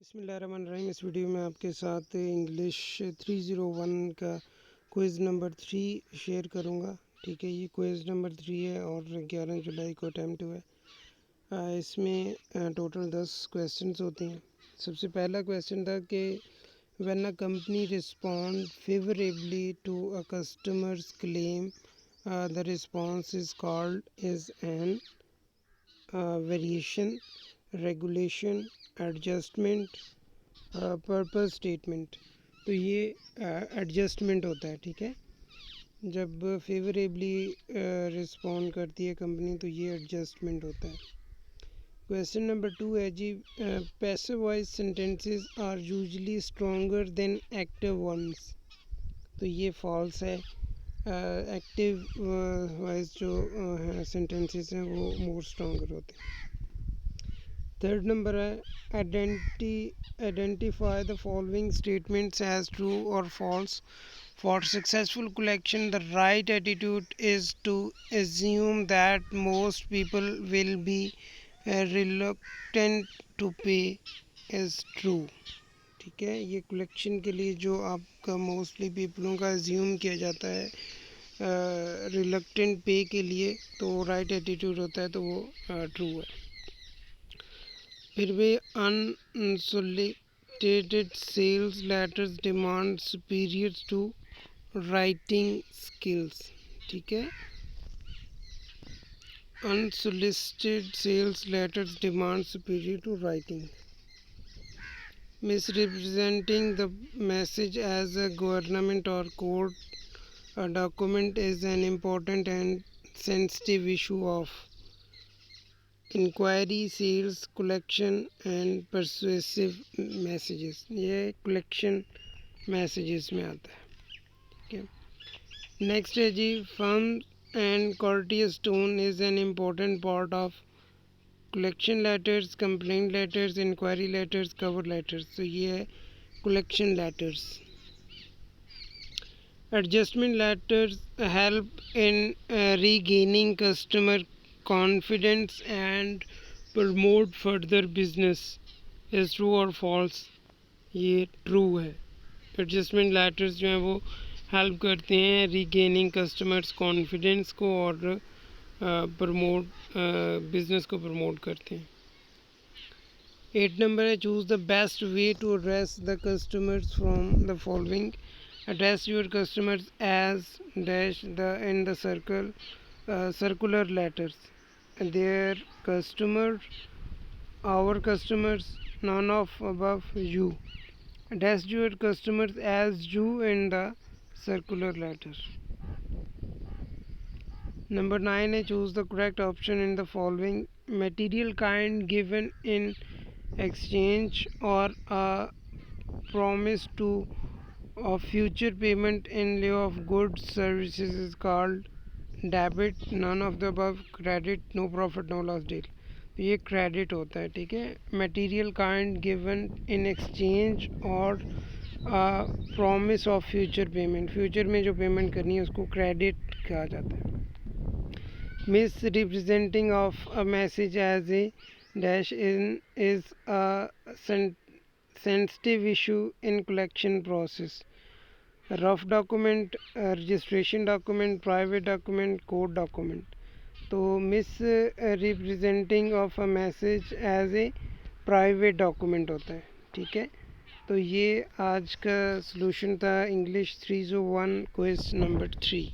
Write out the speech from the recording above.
बिस्मिल्लाहिर्रहमानिर्रहीम। इस वीडियो में आपके साथ इंग्लिश 301 का क्विज़ नंबर 3 शेयर करूंगा। ठीक है, ये क्विज़ नंबर 3 है और 11 जुलाई को अटैम्प्ट हुआ है। इसमें टोटल 10 क्वेश्चंस होते हैं। सबसे पहला क्वेश्चन था कि when a company respond favourably to a customers claim the response is called is an variation, regulation, adjustment, purpose statement. तो ये एडजस्टमेंट होता है। ठीक है, जब फेवरेबली रिस्पॉन्ड करती है कंपनी तो ये एडजस्टमेंट होता है। क्वेश्चन नंबर 2 है जी, passive voice sentences are usually stronger than active ones. तो ये फॉल्स है। एक्टिव वॉइस जो सेंटेंसेस हैं वो मोर स्ट्रॉन्गर होते हैं। थर्ड नंबर है, identify the following statements as true और false. For successful collection the right attitude is to assume that most people will be reluctant to pay is true। ठीक है, ये कलेक्शन के लिए जो आपका मोस्टली पीपलों का एज्यूम किया जाता है रिलक्टेंट पे के लिए, तो राइट एटीट्यूड होता है, तो वो ट्रू है। फिर भी unsolicited sales letters demand superior to writing skills. ठीक है, unsolicited sales letters demand superior to writing. Misrepresenting the message as a government or court document is an important and sensitive issue of inquiry, sales, collection and persuasive messages। ये collection messages में आता है। ठीक है, next है जी, firm and courteous tone is an important part of collection letters, complaint letters, inquiry letters, cover letters। तो ये है collection letters। Adjustment letters help in regaining customer confidence and promote further business is true or false। ये true है। Adjustment letters जो हैं वो help करते हैं रीगेनिंग कस्टमर्स कॉन्फिडेंस को और प्रमोट बिजनेस को प्रमोट करते हैं। 8 नंबर है, choose the best way to address the customers from the following. Address your customers as dash the in the circular letters, there customer, our customers, none of above, you. Address your customers as you in the circular letter. Number 9 है, choose the correct option in the following material kind given in exchange or a promise to of future payment in lieu of goods services is called debit, none of the above, credit, no profit no loss deal। तो ये credit होता है। ठीक है, material kind given in exchange और promise of future payment, future में जो payment करनी है उसको credit कहा जाता है। Misrepresenting of a message as a dash in is a sensitive issue in collection process। rough document, registration document, private document, court document। तो misrepresenting of a message as a private document होता है। ठीक है, तो ये आज का solution था इंग्लिश 301 क्विज नंबर 3।